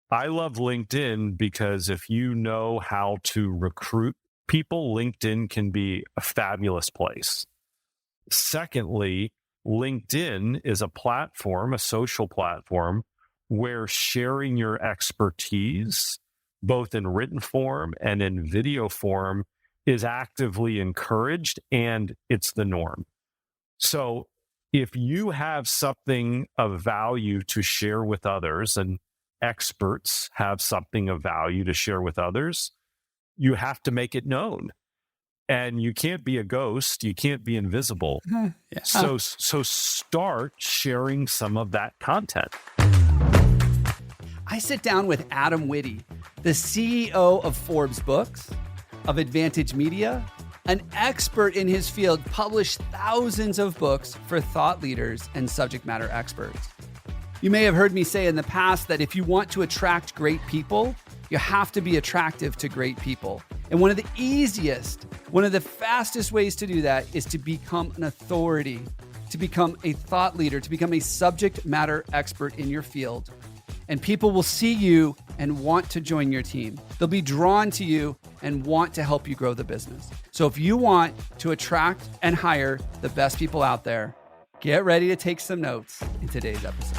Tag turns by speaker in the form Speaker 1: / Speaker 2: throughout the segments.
Speaker 1: I love LinkedIn because if you know how to recruit people, LinkedIn can be a fabulous place. Secondly, LinkedIn is a platform, a social platform, where sharing your expertise, both in written form and in video form, is actively encouraged and it's the norm. So if you have something of value to share with others and experts have something of value to share with others, you have to make it known. And you can't be a ghost, you can't be invisible.
Speaker 2: Yeah.
Speaker 1: So start sharing some of that content.
Speaker 2: I sit down with Adam Witty, the CEO of Forbes Books, of Advantage Media, an expert in his field, published thousands of books for thought leaders and subject matter experts. You may have heard me say in the past that if you want to attract great people, you have to be attractive to great people. And one of the easiest, one of the fastest ways to do that is to become an authority, to become a thought leader, to become a subject matter expert in your field. And people will see you and want to join your team. They'll be drawn to you and want to help you grow the business. So if you want to attract and hire the best people out there, get ready to take some notes in today's episode.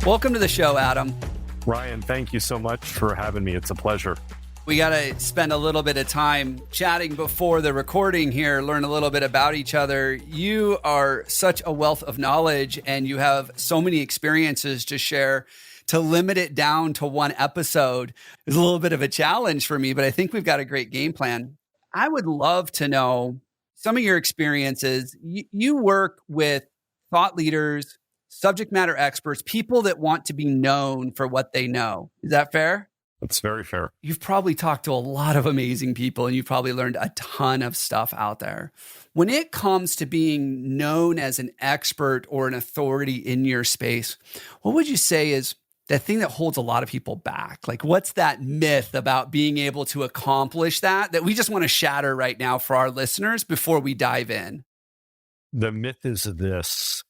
Speaker 2: Welcome to the show, Adam.
Speaker 1: Ryan, thank you so much for having me. It's a pleasure.
Speaker 2: We got to spend a little bit of time chatting before the recording here, learn a little bit about each other. You are such a wealth of knowledge and you have so many experiences to share. To limit it down to one episode is a little bit of a challenge for me, but I think we've got a great game plan. I would love to know some of your experiences. You work with thought leaders, subject matter experts, people that want to be known for what they know. Is that fair?
Speaker 1: That's very fair.
Speaker 2: You've probably talked to a lot of amazing people and you've probably learned a ton of stuff out there. When it comes to being known as an expert or an authority in your space, what would you say is the thing that holds a lot of people back? Like, what's that myth about being able to accomplish that we just want to shatter right now for our listeners before we dive in?
Speaker 1: The myth is this: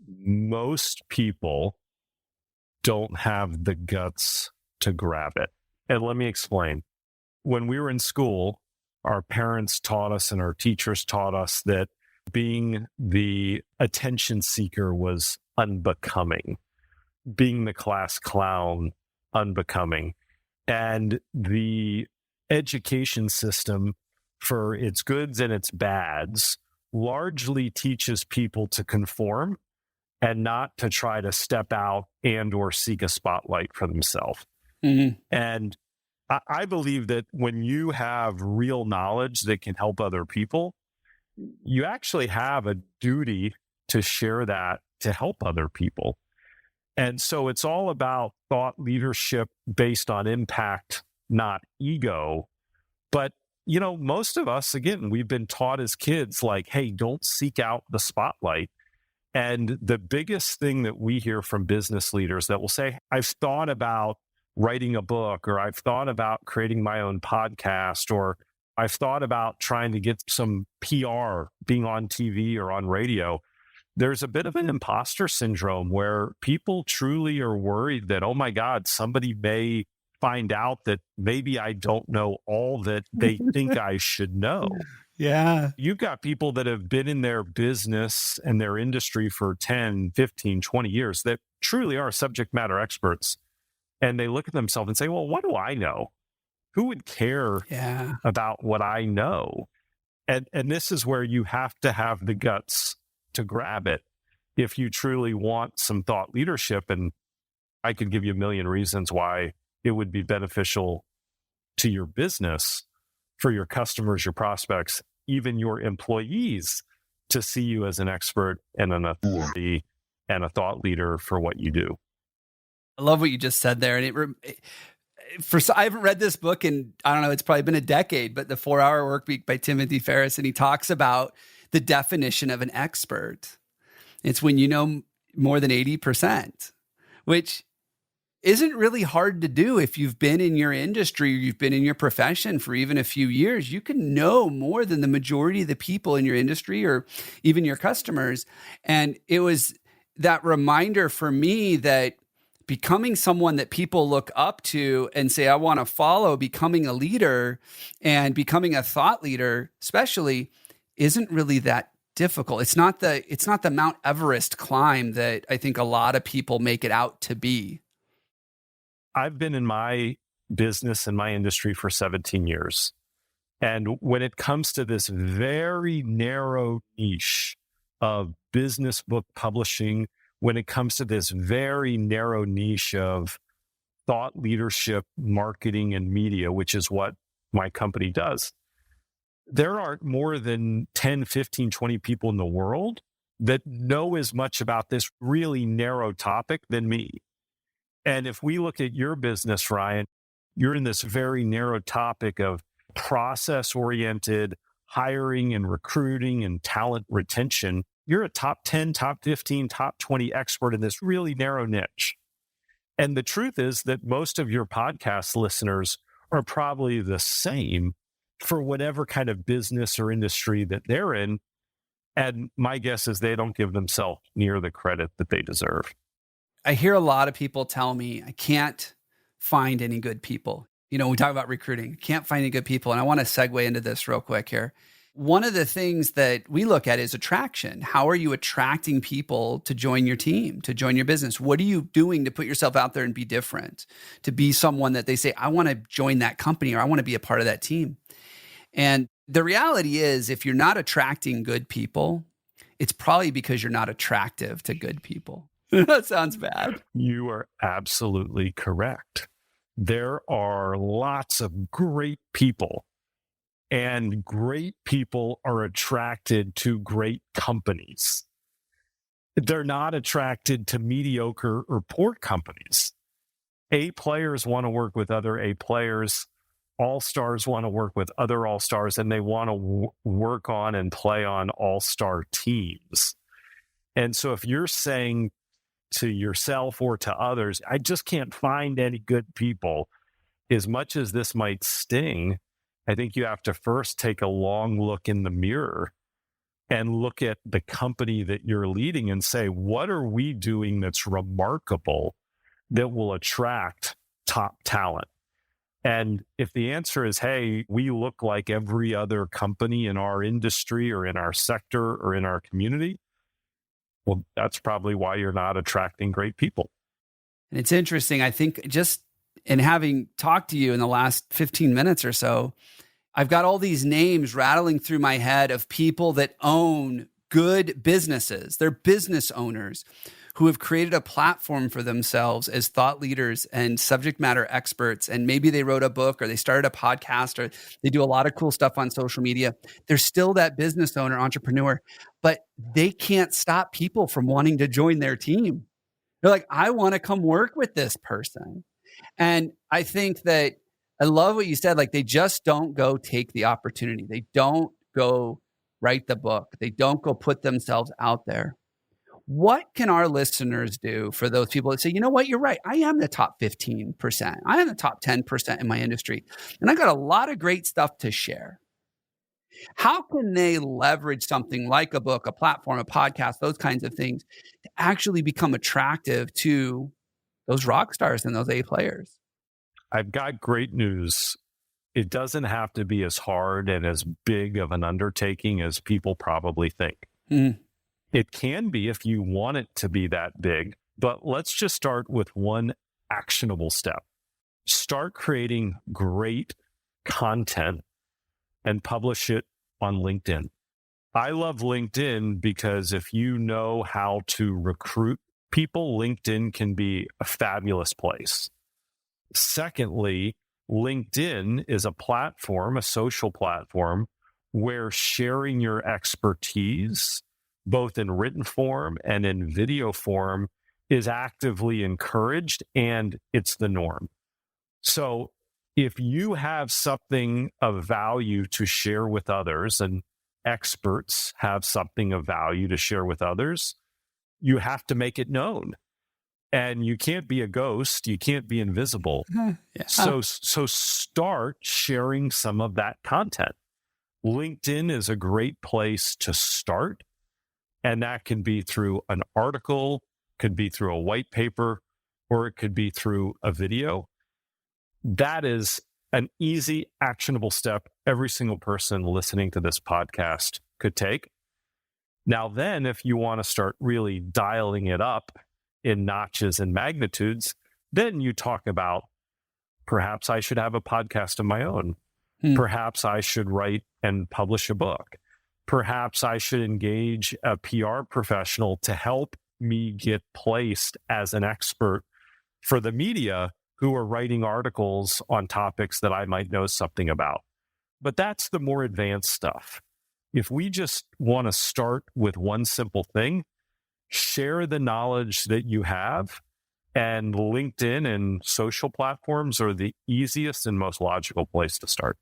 Speaker 1: most people don't have the guts to grab it. And let me explain. When we were in school, our parents taught us and our teachers taught us that being the attention seeker was unbecoming, being the class clown, unbecoming. And the education system, for its goods and its bads, largely teaches people to conform and not to try to step out and or seek a spotlight for themselves.
Speaker 2: Mm-hmm.
Speaker 1: And I believe that when you have real knowledge that can help other people, you actually have a duty to share that to help other people. And so it's all about thought leadership based on impact, not ego. But, most of us, again, we've been taught as kids, like, hey, don't seek out the spotlight. And the biggest thing that we hear from business leaders that will say, I've thought about writing a book, or I've thought about creating my own podcast, or I've thought about trying to get some PR, being on TV or on radio. There's a bit of an imposter syndrome where people truly are worried that, oh my God, somebody may find out that maybe I don't know all that they think I should know.
Speaker 2: Yeah.
Speaker 1: You've got people that have been in their business and their industry for 10, 15, 20 years that truly are subject matter experts. And they look at themselves and say, well, what do I know? Who would care about what I know? And this is where you have to have the guts to grab it if you truly want some thought leadership. And I could give you a million reasons why it would be beneficial to your business, for your customers, your prospects, even your employees, to see you as an expert and an authority and a thought leader for what you do.
Speaker 2: I love what you just said there. And I haven't read this book in, I don't know, it's probably been a decade, but The 4-Hour Workweek by Timothy Ferriss. And he talks about the definition of an expert. It's when you know more than 80%, which isn't really hard to do. If you've been in your industry or you've been in your profession for even a few years, you can know more than the majority of the people in your industry or even your customers. And it was that reminder for me that becoming someone that people look up to and say, I want to follow, becoming a leader and becoming a thought leader, especially, isn't really that difficult. It's not the Mount Everest climb that I think a lot of people make it out to be.
Speaker 1: I've been in my business and my industry for 17 years. And when it comes to this very narrow niche of business book publishing, when it comes to this very narrow niche of thought leadership, marketing, and media, which is what my company does, there aren't more than 10, 15, 20 people in the world that know as much about this really narrow topic than me. And if we look at your business, Ryan, you're in this very narrow topic of process-oriented hiring and recruiting and talent retention. You're a top 10, top 15, top 20 expert in this really narrow niche. And the truth is that most of your podcast listeners are probably the same for whatever kind of business or industry that they're in. And my guess is they don't give themselves near the credit that they deserve.
Speaker 2: I hear a lot of people tell me, I can't find any good people. You know, we talk about recruiting, can't find any good people. And I want to segue into this real quick here. One of the things that we look at is attraction. How are you attracting people to join your team, to join your business? What are you doing to put yourself out there and be different, to be someone that they say, I want to join that company or I want to be a part of that team? And the reality is, if you're not attracting good people, it's probably because you're not attractive to good people. That sounds bad.
Speaker 1: You are absolutely correct. There are lots of great people, and great people are attracted to great companies. They're not attracted to mediocre or poor companies. A players want to work with other A players. All-stars want to work with other all-stars, and they want to work on and play on all-star teams. And so if you're saying to yourself or to others, I just can't find any good people, as much as this might sting, I think you have to first take a long look in the mirror and look at the company that you're leading and say, what are we doing that's remarkable that will attract top talent? And if the answer is, hey, we look like every other company in our industry or in our sector or in our community, well, that's probably why you're not attracting great people.
Speaker 2: And it's interesting. I think just in having talked to you in the last 15 minutes or so, I've got all these names rattling through my head of people that own good businesses. They're business owners who have created a platform for themselves as thought leaders and subject matter experts. And maybe they wrote a book or they started a podcast or they do a lot of cool stuff on social media. They're still that business owner, entrepreneur, but they can't stop people from wanting to join their team. They're like, I want to come work with this person. And I think that I love what you said. Like, they just don't go take the opportunity. They don't go write the book. They don't go put themselves out there. What can our listeners do for those people that say, you know what, you're right. I am the top 15%. I am the top 10% in my industry. And I got a lot of great stuff to share. How can they leverage something like a book, a platform, a podcast, those kinds of things to actually become attractive to those rock stars and those A players?
Speaker 1: I've got great news. It doesn't have to be as hard and as big of an undertaking as people probably think. It can be if you want it to be that big, but let's just start with one actionable step. Start creating great content and publish it on LinkedIn. I love LinkedIn because if you know how to recruit people, LinkedIn can be a fabulous place. Secondly, LinkedIn is a platform, a social platform, where sharing your expertise, both in written form and in video form, is actively encouraged, and it's the norm. So if you have something of value to share with others, and experts have something of value to share with others, you have to make it known. And you can't be a ghost. You can't be invisible. Yeah. So start sharing some of that content. LinkedIn is a great place to start. And that can be through an article, could be through a white paper, or it could be through a video. That is an easy, actionable step every single person listening to this podcast could take. Now, then, if you want to start really dialing it up in notches and magnitudes, then you talk about perhaps I should have a podcast of my own. Perhaps I should write and publish a book. Perhaps I should engage a PR professional to help me get placed as an expert for the media who are writing articles on topics that I might know something about. But that's the more advanced stuff. If we just want to start with one simple thing, share the knowledge that you have, and LinkedIn and social platforms are the easiest and most logical place to start.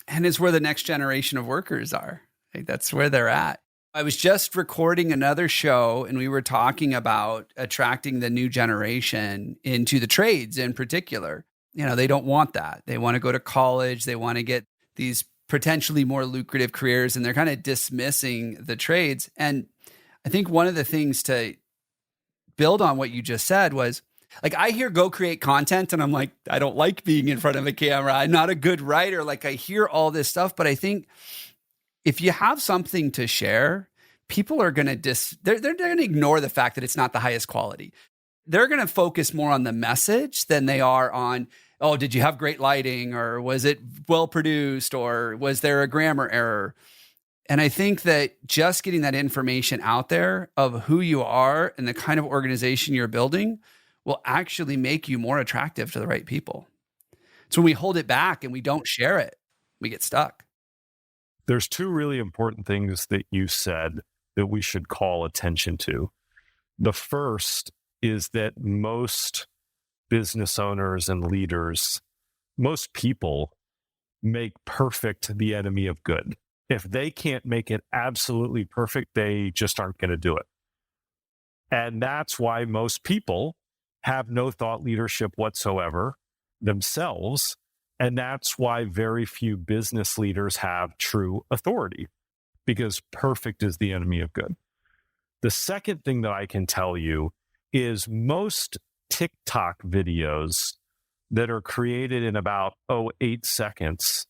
Speaker 2: And it's where the next generation of workers are. Like, that's where they're at. I was just recording another show and we were talking about attracting the new generation into the trades in particular. You know, they don't want that. They want to go to college. They want to get these potentially more lucrative careers, and they're kind of dismissing the trades. And I think one of the things to build on what you just said was, like, I hear go create content and I'm like, I don't like being in front of a camera. I'm not a good writer. Like, I hear all this stuff, but I think if you have something to share, people are going to they're going to ignore the fact that it's not the highest quality. They're going to focus more on the message than they are on, oh, did you have great lighting, or was it well produced, or was there a grammar error? And I think that just getting that information out there of who you are and the kind of organization you're building will actually make you more attractive to the right people. So when we hold it back and we don't share it, we get stuck.
Speaker 1: There's two really important things that you said that we should call attention to. The first is that most business owners and leaders, most people, make perfect the enemy of good. If they can't make it absolutely perfect, they just aren't going to do it. And that's why most people have no thought leadership whatsoever themselves. And that's why very few business leaders have true authority, because perfect is the enemy of good. The second thing that I can tell you is most TikTok videos that are created in about 8 seconds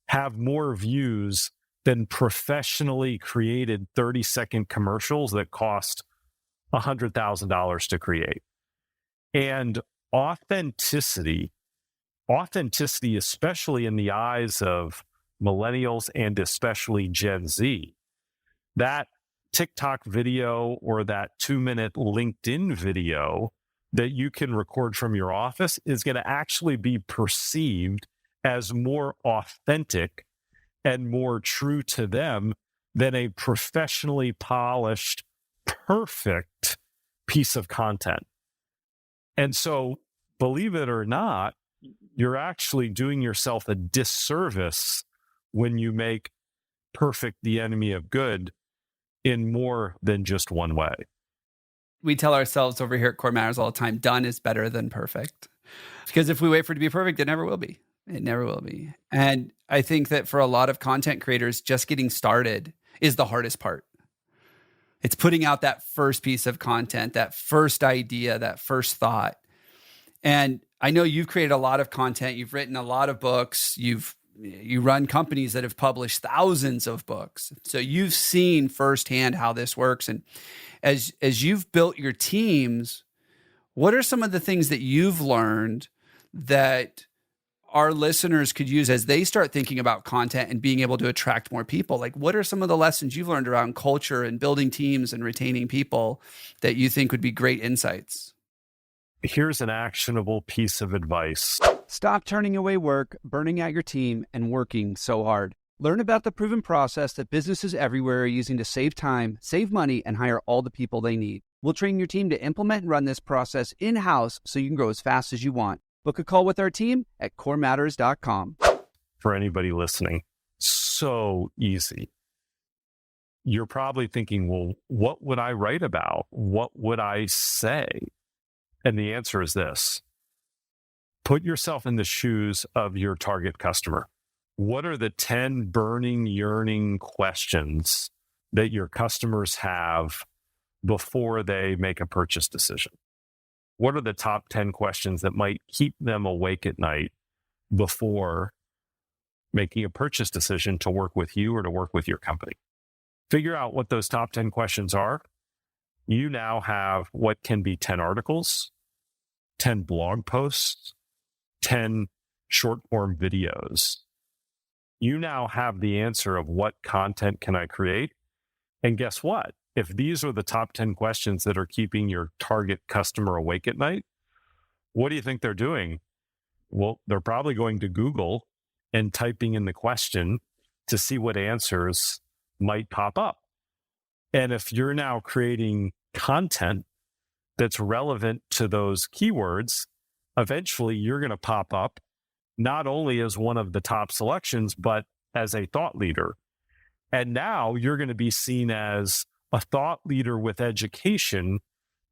Speaker 1: have more views than professionally created 30-second commercials that cost $100,000 to create. And authenticity, especially in the eyes of millennials and especially Gen Z, that TikTok video or that 2-minute LinkedIn video that you can record from your office is going to actually be perceived as more authentic and more true to them than a professionally polished, perfect piece of content. And so, believe it or not, you're actually doing yourself a disservice when you make perfect the enemy of good in more than just one way.
Speaker 2: We tell ourselves over here at Core Matters all the time, done is better than perfect. Because if we wait for it to be perfect, it never will be. It never will be. And I think that for a lot of content creators, just getting started is the hardest part. It's putting out that first piece of content, that first idea, that first thought. And I know you've created a lot of content. You've written a lot of books. You run companies that have published thousands of books. So you've seen firsthand how this works. And as you've built your teams, what are some of the things that you've learned that our listeners could use as they start thinking about content and being able to attract more people? Like, what are some of the lessons you've learned around culture and building teams and retaining people that you think would be great insights?
Speaker 1: Here's an actionable piece of advice.
Speaker 3: Stop turning away work, burning out your team, and working so hard. Learn about the proven process that businesses everywhere are using to save time, save money, and hire all the people they need. We'll train your team to implement and run this process in-house so you can grow as fast as you want. Book a call with our team at corematters.com.
Speaker 1: For anybody listening, so easy. You're probably thinking, well, what would I write about? What would I say? And the answer is this. Put yourself in the shoes of your target customer. What are the 10 burning, yearning questions that your customers have before they make a purchase decision? What are the top 10 questions that might keep them awake at night before making a purchase decision to work with you or to work with your company? Figure out what those top 10 questions are. You now have what can be 10 articles, 10 blog posts, 10 short form videos. You now have the answer of what content can I create? And guess what? If these are the top 10 questions that are keeping your target customer awake at night, what do you think they're doing? Well, they're probably going to Google and typing in the question to see what answers might pop up. And if you're now creating content that's relevant to those keywords, eventually you're going to pop up not only as one of the top selections, but as a thought leader. And now you're going to be seen as a thought leader with education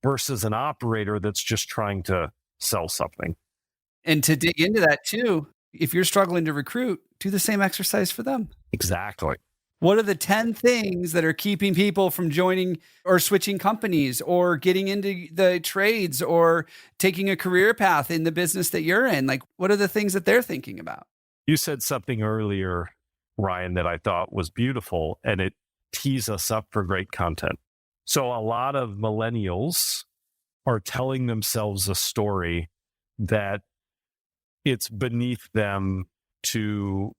Speaker 1: versus an operator that's just trying to sell something.
Speaker 2: And to dig into that too, if you're struggling to recruit, do the same exercise for them.
Speaker 1: Exactly.
Speaker 2: What are the 10 things that are keeping people from joining or switching companies or getting into the trades or taking a career path in the business that you're in? Like, what are the things that they're thinking about?
Speaker 1: You said something earlier, Ryan, that I thought was beautiful, and it tees us up for great content. So a lot of millennials are telling themselves a story that it's beneath them to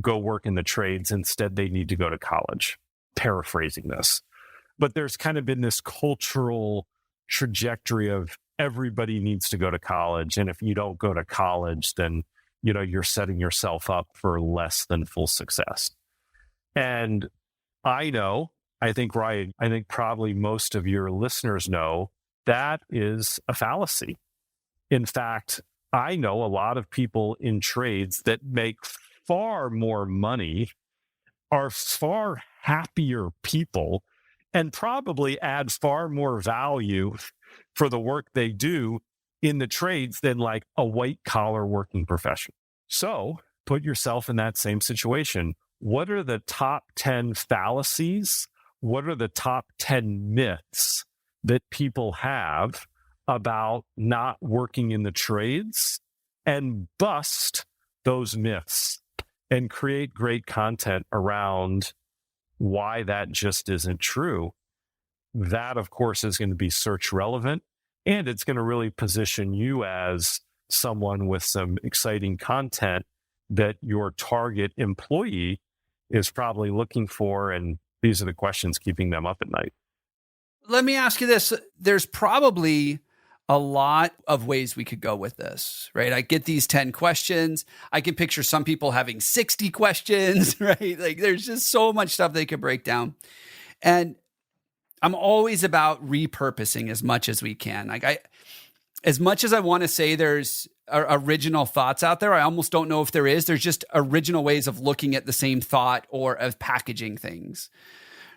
Speaker 1: go work in the trades. Instead, they need to go to college, paraphrasing this. But there's kind of been this cultural trajectory of everybody needs to go to college. And if you don't go to college, then, you're setting yourself up for less than full success. And I think, Ryan, probably most of your listeners know that is a fallacy. In fact, I know a lot of people in trades that make far more money, are far happier people, and probably add far more value for the work they do in the trades than like a white collar working profession. So put yourself in that same situation. What are the top 10 fallacies? What are the top 10 myths that people have about not working in the trades? And bust those myths and create great content around why that just isn't true. That, of course, is going to be search relevant, and it's going to really position you as someone with some exciting content that your target employee is probably looking for. And these are the questions keeping them up at night.
Speaker 2: Let me ask you this. There's probably a lot of ways we could go with this, right? I get these 10 questions. I can picture some people having 60 questions, right? Like there's just so much stuff they could break down. And I'm always about repurposing as much as we can. Like as much as I want to say there's original thoughts out there, I almost don't know if there is. There's just original ways of looking at the same thought or of packaging things.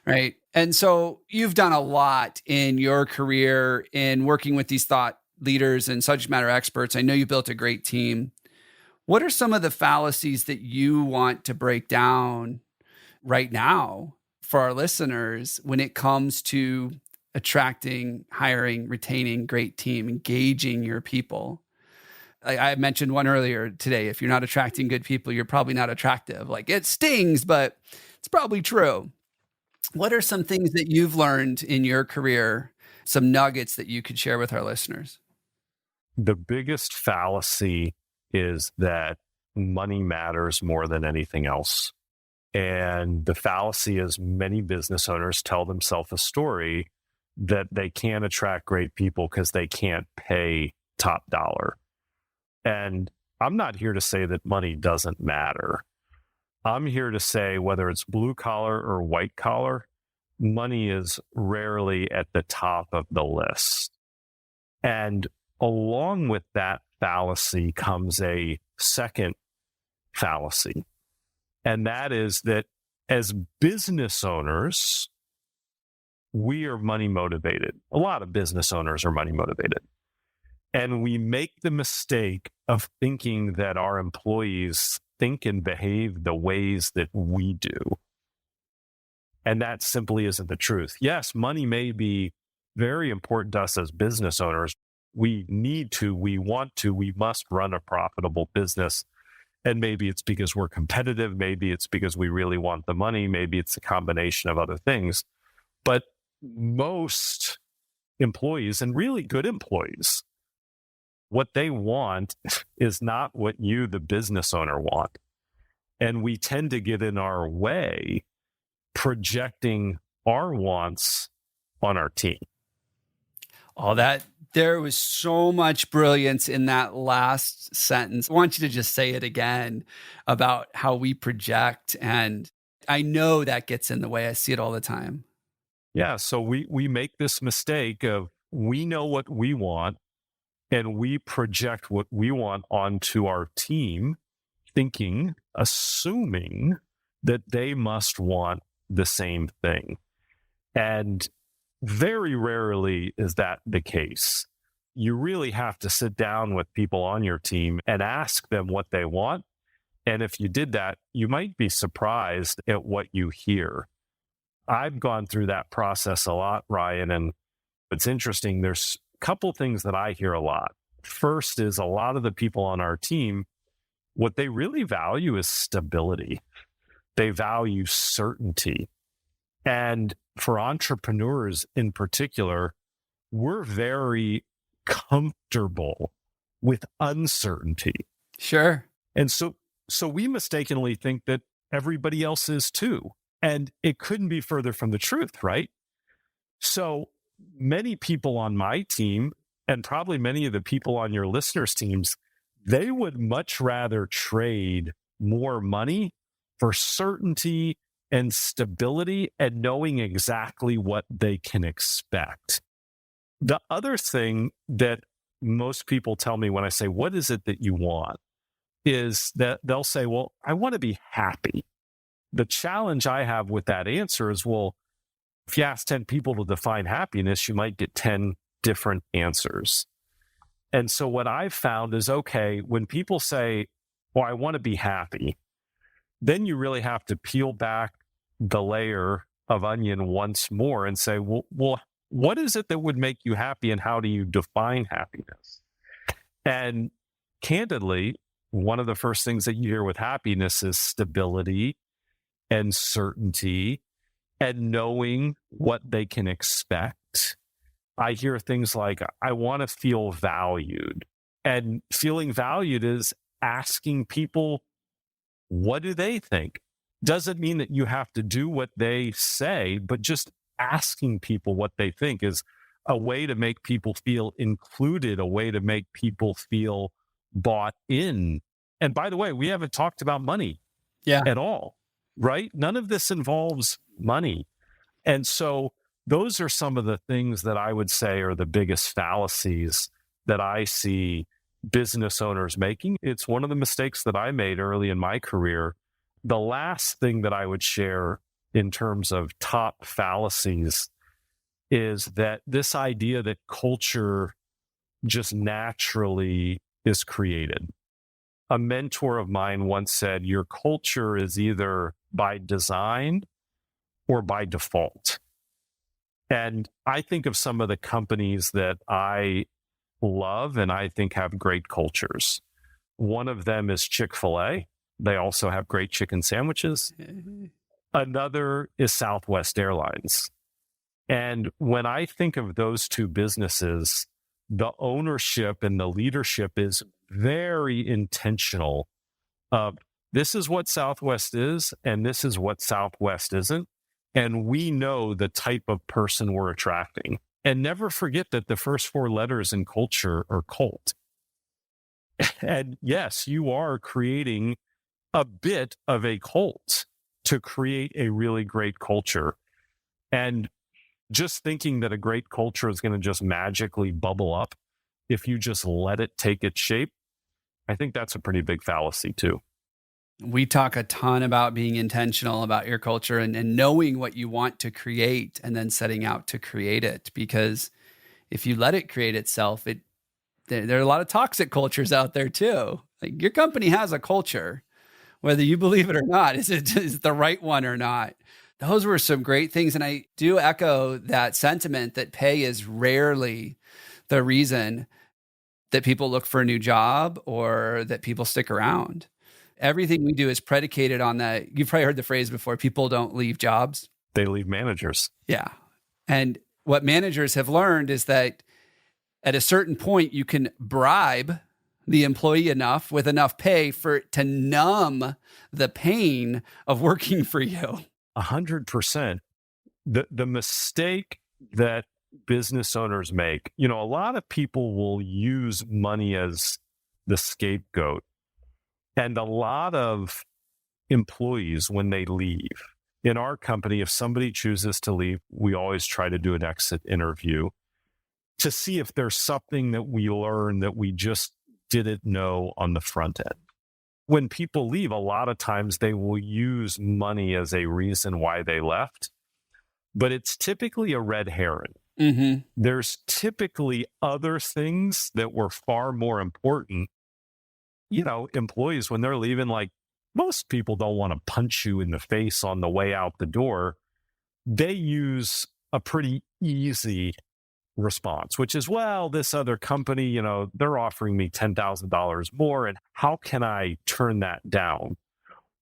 Speaker 2: Right. And so you've done a lot in your career in working with these thought leaders and subject matter experts. I know you built a great team. What are some of the fallacies that you want to break down right now for our listeners when it comes to attracting, hiring, retaining great team, engaging your people? I mentioned one earlier today. If you're not attracting good people, you're probably not attractive. Like it stings, but it's probably true. What are some things that you've learned in your career, some nuggets that you could share with our listeners?
Speaker 1: The biggest fallacy is that money matters more than anything else. And the fallacy is many business owners tell themselves a story that they can't attract great people because they can't pay top dollar. And I'm not here to say that money doesn't matter. I'm here to say whether it's blue collar or white collar, money is rarely at the top of the list. And along with that fallacy comes a second fallacy. And that is that as business owners, we are money motivated. A lot of business owners are money motivated. And we make the mistake of thinking that our employees think and behave the ways that we do. And that simply isn't the truth. Yes, money may be very important to us as business owners, we need to, we want to, we must run a profitable business. And maybe it's because we're competitive. Maybe it's because we really want the money. Maybe it's a combination of other things. But most employees, and really good employees, what they want is not what you, the business owner, want. And we tend to get in our way projecting our wants on our team.
Speaker 2: All that, there was so much brilliance in that last sentence. I want you to just say it again about how we project. And I know that gets in the way. I see it all the time.
Speaker 1: Yeah. So we make this mistake of, we know what we want and we project what we want onto our team, assuming that they must want the same thing. And very rarely is that the case. You really have to sit down with people on your team and ask them what they want. And if you did that, you might be surprised at what you hear. I've gone through that process a lot, Ryan, and it's interesting. There's a couple things that I hear a lot. First is, a lot of the people on our team, what they really value is stability. They value certainty. And for entrepreneurs in particular, we're very comfortable with uncertainty.
Speaker 2: Sure.
Speaker 1: And so we mistakenly think that everybody else is too. And it couldn't be further from the truth, right? So many people on my team, and probably many of the people on your listeners' teams, they would much rather trade more money for certainty and stability and knowing exactly what they can expect. The other thing that most people tell me when I say, what is it that you want? Is that they'll say, well, I want to be happy. The challenge I have with that answer is, well, if you ask 10 people to define happiness, you might get 10 different answers. And so what I've found is, okay, when people say, well, I want to be happy, then you really have to peel back the layer of onion once more and say, well, what is it that would make you happy and how do you define happiness? And candidly, one of the first things that you hear with happiness is stability and certainty and knowing what they can expect. I hear things like, I want to feel valued. And feeling valued is asking people, what do they think? Doesn't mean that you have to do what they say, but just asking people what they think is a way to make people feel included, a way to make people feel bought in. And by the way, we haven't talked about money at all, right? None of this involves money. And so those are some of the things that I would say are the biggest fallacies that I see business owners making. It's one of the mistakes that I made early in my career. The last thing that I would share in terms of top fallacies is that this idea that culture just naturally is created. A mentor of mine once said, your culture is either by design or by default. And I think of some of the companies that I love and I think have great cultures. One of them is Chick-fil-A. They also have great chicken sandwiches. Another is Southwest Airlines. And when I think of those two businesses, the ownership and the leadership is very intentional of, this is what Southwest is, and this is what Southwest isn't. And we know the type of person we're attracting. And never forget that the first four letters in culture are cult. And yes, you are creating a bit of a cult to create a really great culture. And just thinking that a great culture is going to just magically bubble up if you just let it take its shape, I think that's a pretty big fallacy too.
Speaker 2: We talk a ton about being intentional about your culture and knowing what you want to create and then setting out to create it. Because if you let it create itself, there are a lot of toxic cultures out there too. Like, your company has a culture, whether you believe it or not. Is it the right one or not? Those were some great things. And I do echo that sentiment that pay is rarely the reason that people look for a new job or that people stick around. Everything we do is predicated on that. You've probably heard the phrase before, people don't leave jobs.
Speaker 1: They leave managers.
Speaker 2: Yeah. And what managers have learned is that at a certain point, you can bribe the employee enough with enough pay for it to numb the pain of working for you.
Speaker 1: 100%. The mistake that business owners make, a lot of people will use money as the scapegoat. And a lot of employees, when they leave, in our company, if somebody chooses to leave, we always try to do an exit interview to see if there's something that we learned that we just didn't know on the front end. When people leave, a lot of times they will use money as a reason why they left, but it's typically a red herring.
Speaker 2: Mm-hmm.
Speaker 1: There's typically other things that were far more important. Employees, when they're leaving, like most people don't want to punch you in the face on the way out the door. They use a pretty easy response, which is, well, this other company, they're offering me $10,000 more. And how can I turn that down?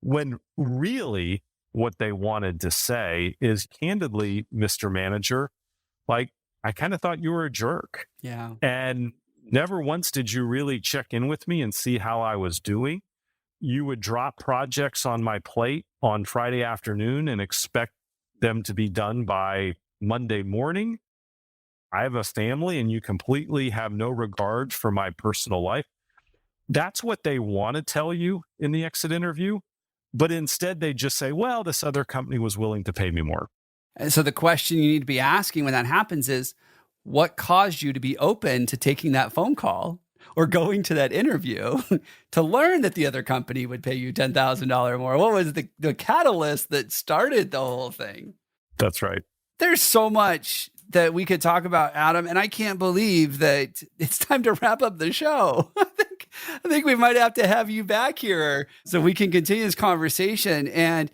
Speaker 1: When really what they wanted to say is, candidly, Mr. Manager, like, I kind of thought you were a jerk.
Speaker 2: Yeah.
Speaker 1: And never once did you really check in with me and see how I was doing. You would drop projects on my plate on Friday afternoon and expect them to be done by Monday morning. I have a family and you completely have no regard for my personal life. That's what they want to tell you in the exit interview. But instead, they just say, well, this other company was willing to pay me more.
Speaker 2: And so the question you need to be asking when that happens is, what caused you to be open to taking that phone call or going to that interview to learn that the other company would pay you $10,000 more? What was the catalyst that started the whole thing?
Speaker 1: That's right.
Speaker 2: There's so much that we could talk about, Adam, and I can't believe that it's time to wrap up the show. I think we might have to have you back here so we can continue this conversation. And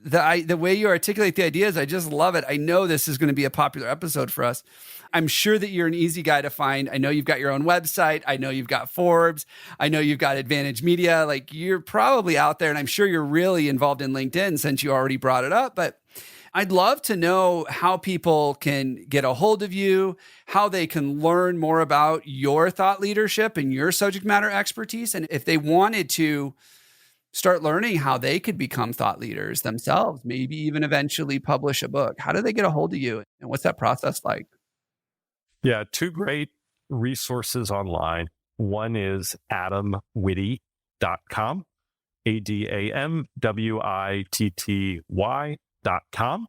Speaker 2: the way you articulate the ideas, I just love it. I know this is going to be a popular episode for us. I'm sure that you're an easy guy to find. I know you've got your own website. I know you've got Forbes. I know you've got Advantage Media. Like, you're probably out there, and I'm sure you're really involved in LinkedIn since you already brought it up. But I'd love to know how people can get a hold of you, how they can learn more about your thought leadership and your subject matter expertise. And if they wanted to start learning how they could become thought leaders themselves, maybe even eventually publish a book, how do they get a hold of you? And what's that process like?
Speaker 1: Yeah, two great resources online. One is adamwitty.com, ADAMWITTY.com.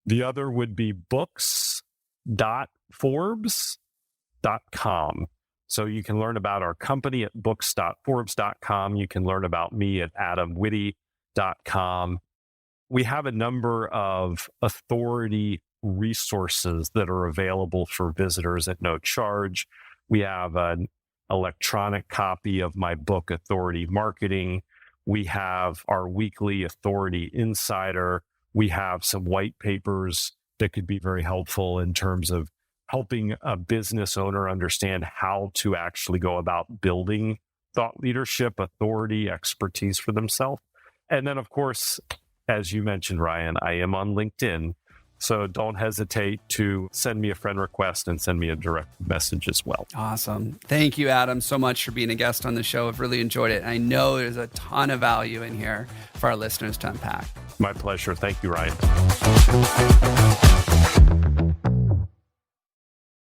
Speaker 1: The other would be books.forbes.com. So you can learn about our company at books.forbes.com. You can learn about me at adamwitty.com. We have a number of authority resources that are available for visitors at no charge. We have an electronic copy of my book, Authority Marketing. We have our weekly Authority Insider. We have some white papers that could be very helpful in terms of helping a business owner understand how to actually go about building thought leadership, authority, expertise for themselves. And then, of course, as you mentioned, Ryan, I am on LinkedIn. So don't hesitate to send me a friend request and send me a direct message as well.
Speaker 2: Awesome. Thank you, Adam, so much for being a guest on the show. I've really enjoyed it. And I know there's a ton of value in here for our listeners to unpack.
Speaker 1: My pleasure. Thank you, Ryan.